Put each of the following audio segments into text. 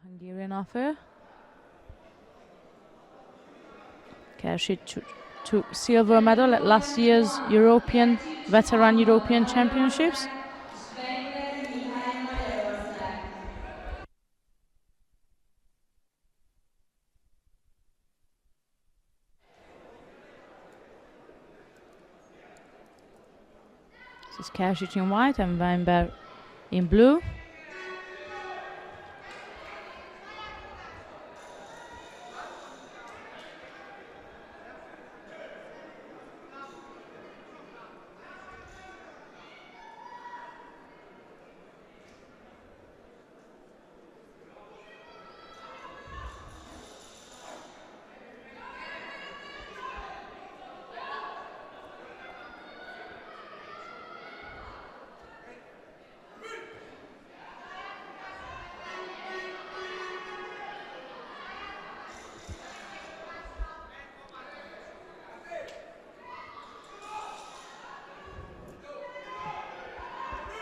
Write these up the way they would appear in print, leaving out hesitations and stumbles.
Hungarian offer. Kersics took silver medal at last year's Veterán European Championships. This is Kersics in white and Weinberg in blue.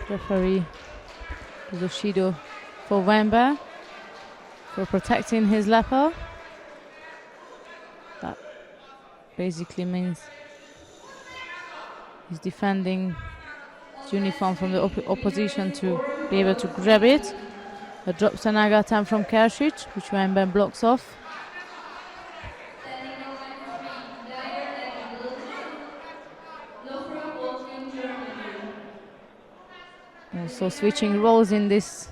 Referee Judo for Weinberg for protecting his lapel. That basically means he's defending his uniform from the opposition to be able to grab it. A drop Senaga attempt from Kersics, which Weinberg blocks off. So switching roles in this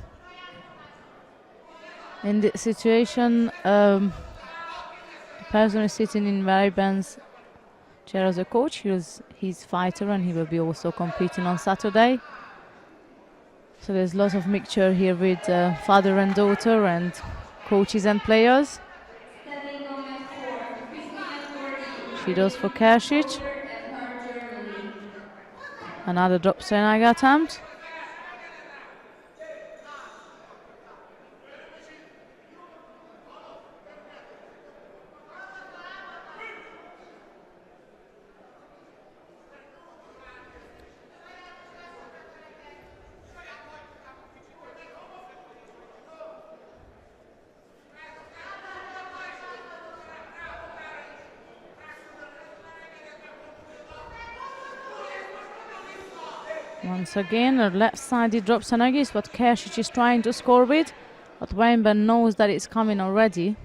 situation. The person is sitting in Weinberg's chair as a coach. He's fighter and he will be also competing on Saturday. So there's lots of mixture here with father and daughter and coaches and players. She does for Kersics. Another drop Senaga attempt. Once again, a left-sided drop Senaga is what Kersics is trying to score with, but Weinberg knows that it's coming already.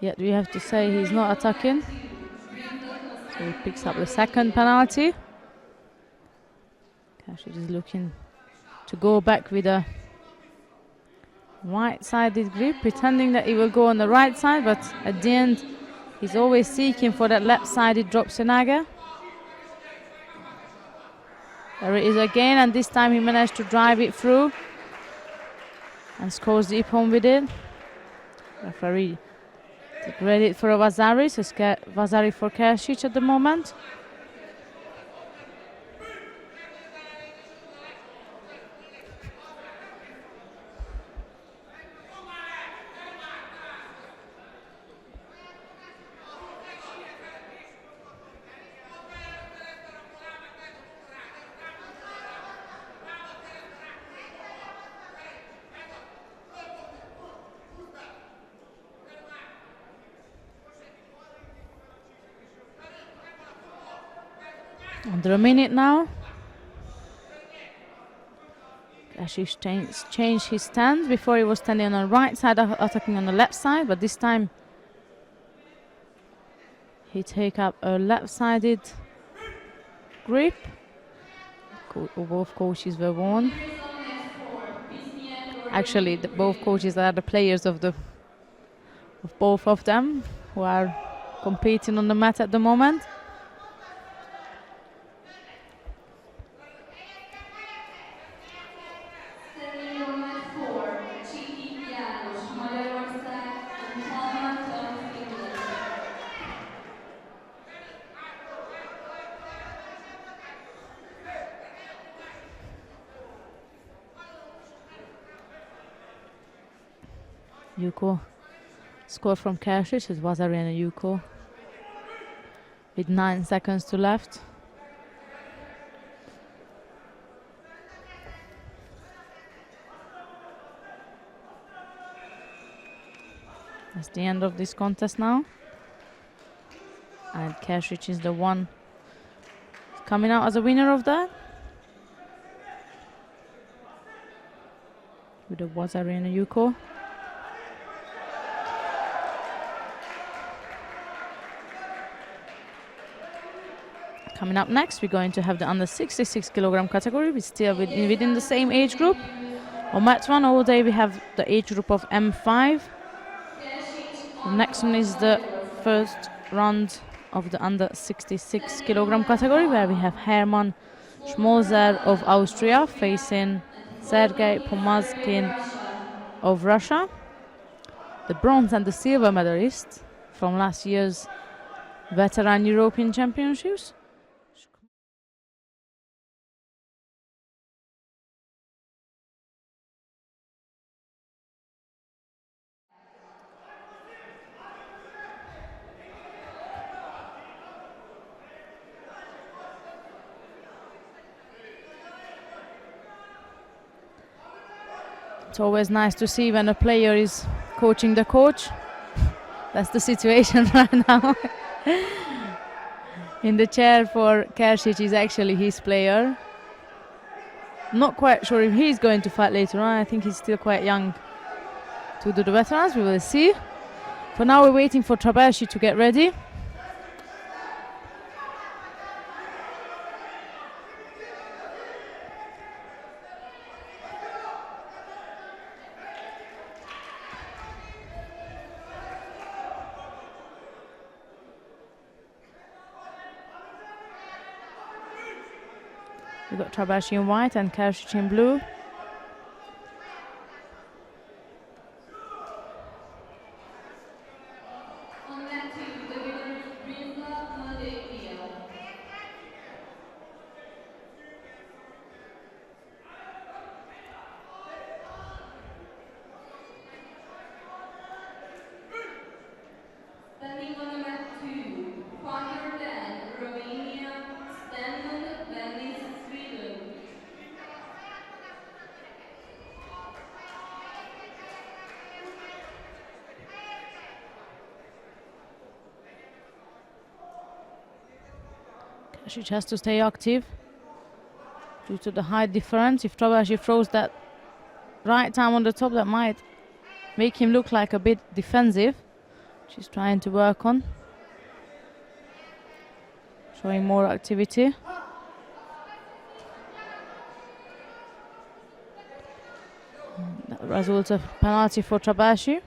Yet we have to say he's not attacking. So he picks up the second penalty. Kersics is looking to go back with a right-sided grip, pretending that he will go on the right side, but at the end he's always seeking for that left-sided drop Senaga. There it is again, and this time he managed to drive it through and scores the ippon with it. Referee read it for a Vasari, so Vasari for Kersics at the moment. Under a minute now. Kersics changed his stance. Before he was standing on the right side, attacking on the left side, but this time he take up a left-sided grip. Both coaches were warned. Actually, both coaches are the players of both of them who are competing on the mat at the moment. Yuko score from Kersics, it's Vasari and Yuko with 9 seconds to left. That's the end of this contest now. And Kersics is the one coming out as a winner of that. With the Wazari and a Yuko. Coming up next, we're going to have the under 66 kilogram category. We're still within the same age group. On mat 1 all day we have the age group of M5. The next one is the first round of the under 66 kilogram category, where we have Hermann Schmolzer of Austria facing Sergei Pomazkin of Russia. The bronze and the silver medalists from last year's Veterán European Championships. It's always nice to see when a player is coaching the coach. That's the situation right now. In the chair for Kersics is actually his player. Not quite sure if he's going to fight later on. I think he's still quite young to do the veterans. We will see. For now, we're waiting for Trabersi to get ready. We've got Trabersi in white and Kersics in blue. She has to stay active due to the height difference. If Trabersi throws that right arm on the top, that might make him look like a bit defensive. She's trying to work on showing more activity. That results a penalty for Trabersi.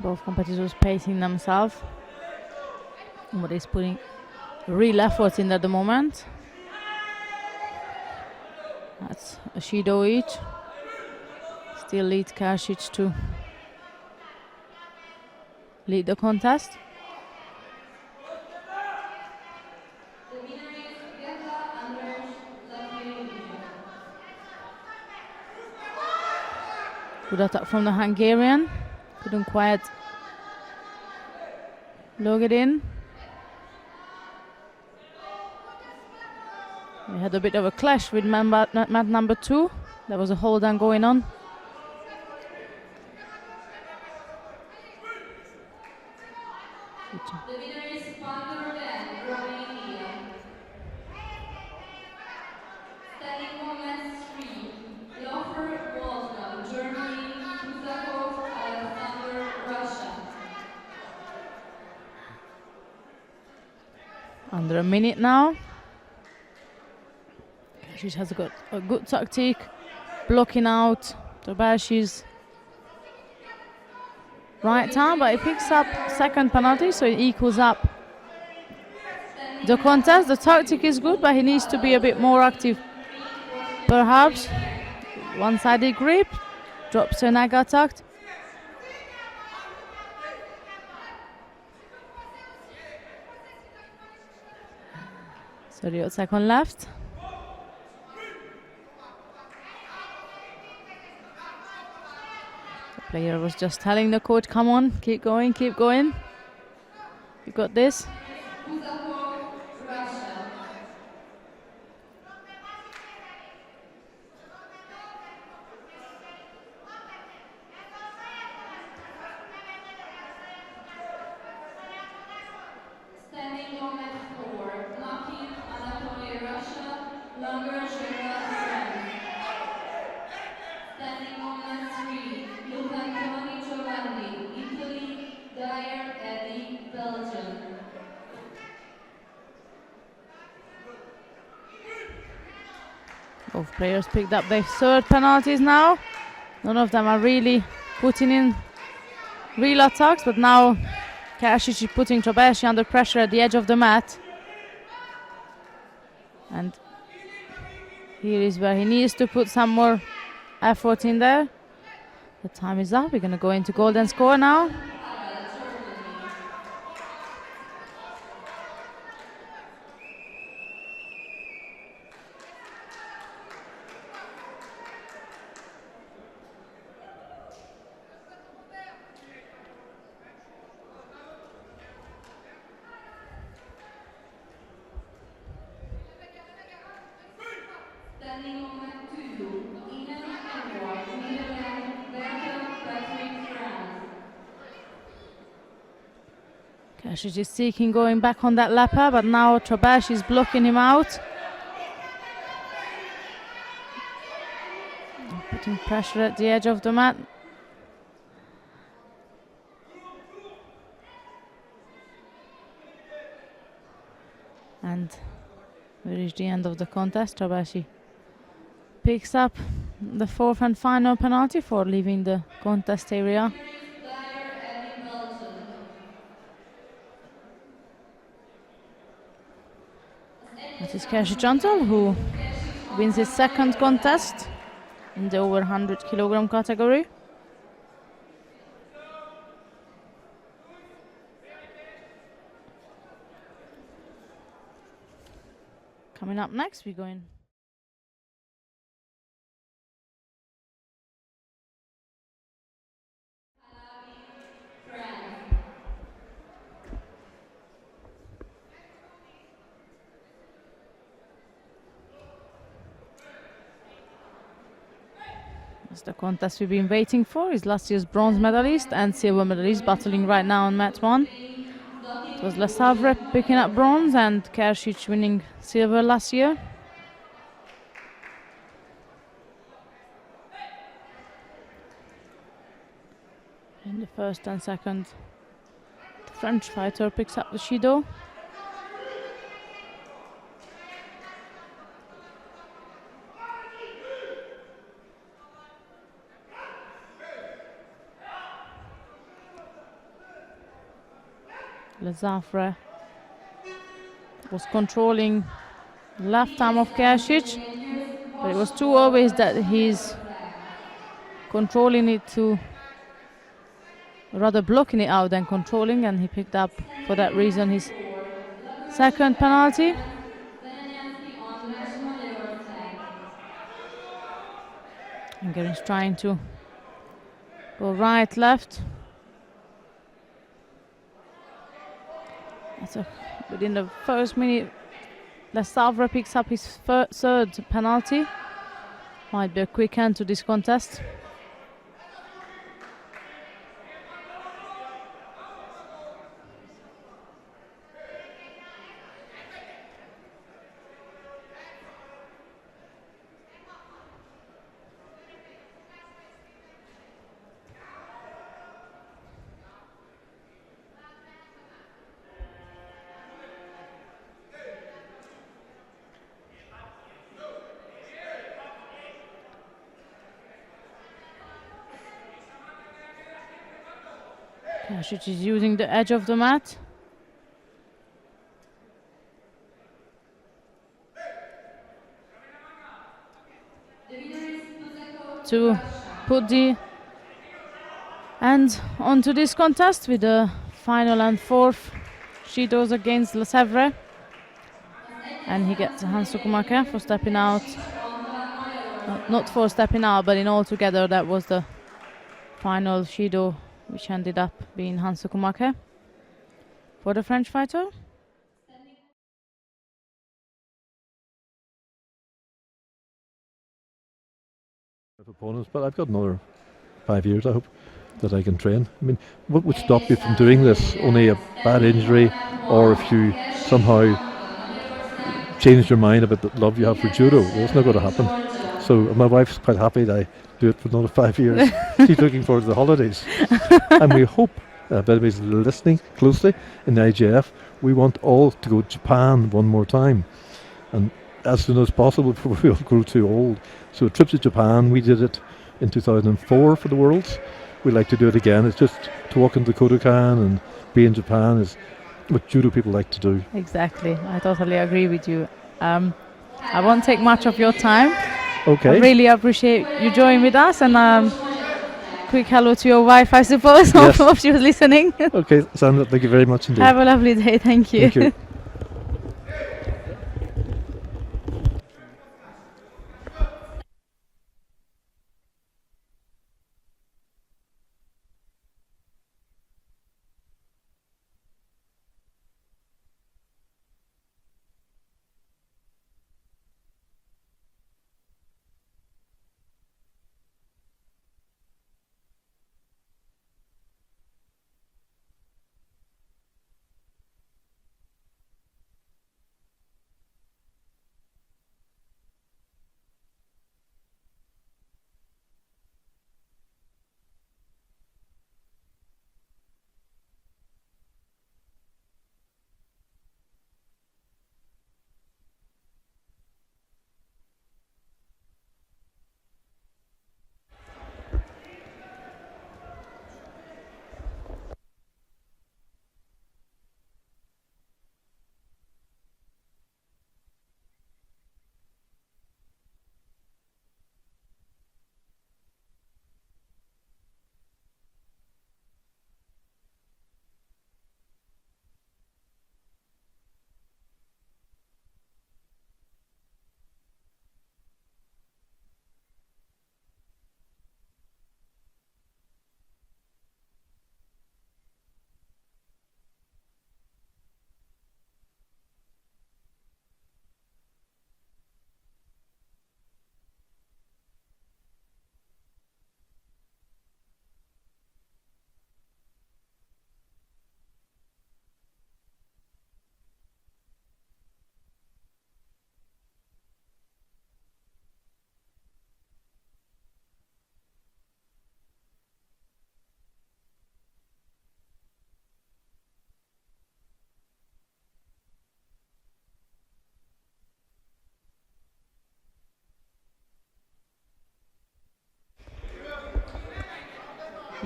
Both competitors pacing themselves. But he's putting real effort in at the moment. That's a Judo each. Still leads Kersics to lead the contest. Good attack from the Hungarian. Couldn't quite log it in. We had a bit of a clash with mat number 2. There was a hold on going on. Under a minute now. She has got a good tactic, blocking out Trabersi's right arm, but he picks up second penalty, so it equals up the contest. The tactic is good, but he needs to be a bit more active. Perhaps one-sided grip, drops an egg attack. 38 seconds left. The player was just telling the coach, come on, keep going, keep going. You got this. Both players picked up their third penalties now. None of them are really putting in real attacks, but now Kersics is putting Tobashi under pressure at the edge of the mat. And here is where he needs to put some more effort in there. The time is up. We're going to go into golden score now. Kersics is seeking going back on that lapper, but now Tobashi is blocking him out. Putting pressure at the edge of the mat. And we reach the end of the contest. Tobashi picks up the fourth and final penalty for leaving the contest area. This is Kersics Antal, who wins his second contest in the over 100 kilogram category. Coming up next, we're going the contest we've been waiting for is last year's bronze medalist and silver medalist battling right now on mat 1. It was Le Savre picking up bronze and Kersics winning silver last year. In the first and second, the French fighter picks up the Judo. Le Savre was controlling the left arm of Kersics, but it was too obvious that he's controlling it to rather blocking it out than controlling, and he picked up for that reason his second penalty. Hungarian's trying to go right, left. Within the first minute, Le Savre picks up his third penalty. Might be a quick end to this contest. Kersics is using the edge of the mat. To put the end onto this contest with the final and fourth Judos against Le Savre. And he gets a Hansukumake for stepping out. Not for stepping out, but in all together that was the final Shido, which ended up being Hansukumake for the French fighter. Opponents, but I've got another 5 years, I hope, that I can train. I mean, what would stop you from doing this? Only a bad injury, or if you somehow changed your mind about the love you have for judo? Well, it's not going to happen. So my wife's quite happy that I do it for another 5 years. She's looking forward to the holidays. And we hope, if anybody's listening closely in the IGF, we want all to go to Japan one more time. And as soon as possible before we all grow too old. So a trip to Japan, we did it in 2004 for the Worlds. We'd like to do it again. It's just to walk into Kodokan and be in Japan is what judo people like to do. Exactly, I totally agree with you. I won't take much of your time. Okay. I really appreciate you joining with us, and quick hello to your wife, I suppose. Yes. Hope she was listening. Okay, Sandra, thank you very much indeed. Have a lovely day, thank you. Thank you.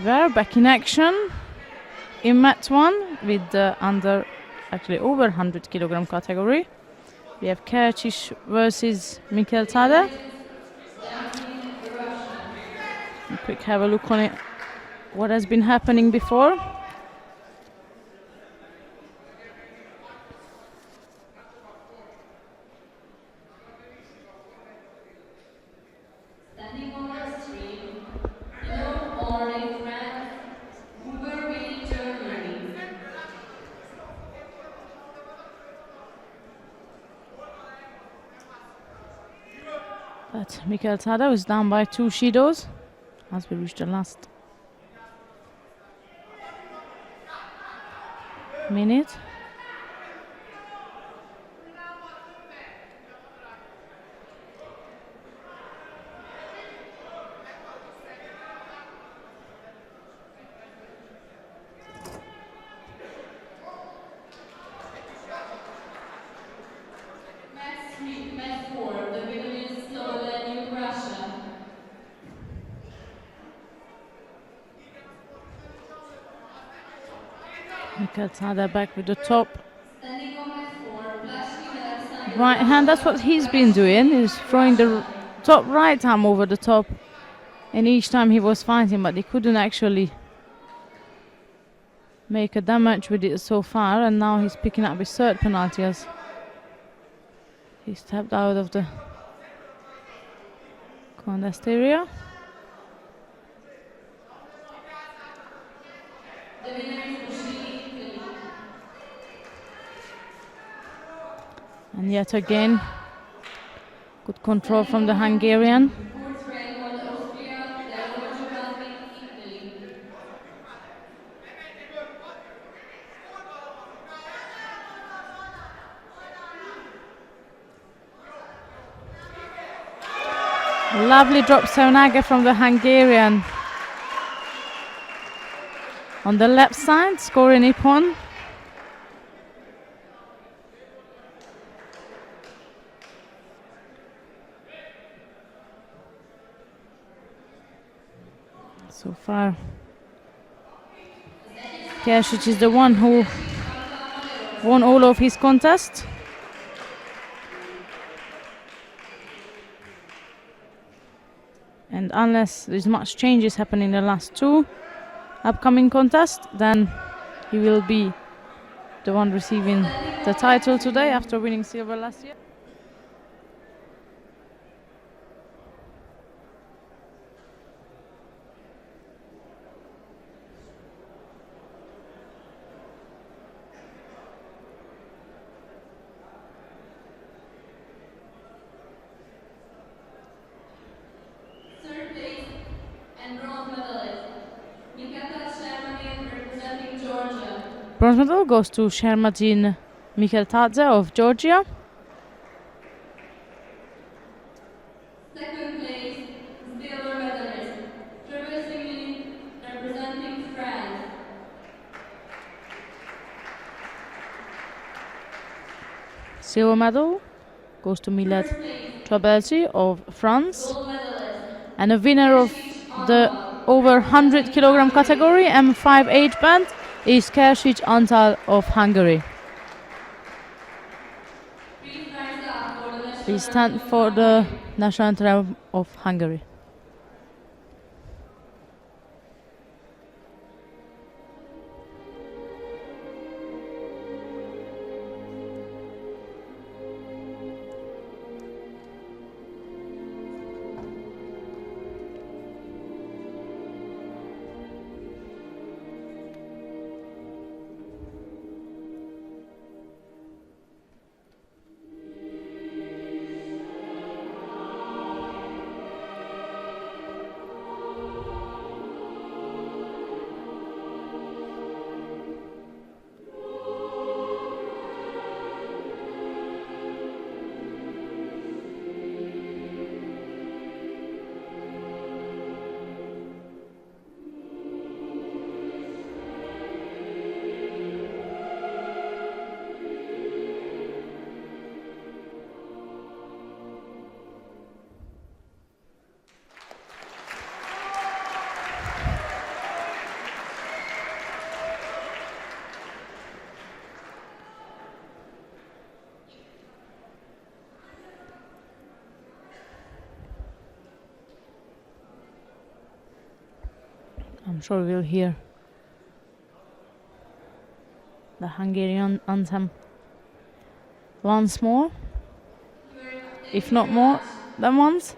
We're back in action in mat 1 with the over 100 kilogram category. We have Kersics versus Mikkel Tade. A quick have a look on it, what has been happening before. But Mikkel Tade was down by 2 Shidos as we reach the last minute. Mikkel Tade back with the top right hand. That's what he's been doing, is throwing the top right arm over the top, and each time he was fighting, but he couldn't actually make a damage with it so far, and now he's picking up his third penalty as He stepped out of the contest area. And yet again, good control from the Hungarian. Lovely drop Saunaga from the Hungarian. On the left side, scoring Ippon. So far, Kersics is the one who won all of his contests. And unless there's much changes happening in the last two upcoming contests, then he will be the one receiving the title today after winning silver last year. Bronze medal goes to Shermadin Mikheltadze of Georgia. Second place, silver medalist, representing France. Silver medal goes to Milad Trabelsi of France. And a winner of the over 100 kilogram category, M5 age band, is Kersics Antal of Hungary. Please stand for the national anthem of Hungary. I'm sure we'll hear the Hungarian anthem once more, if not more than once.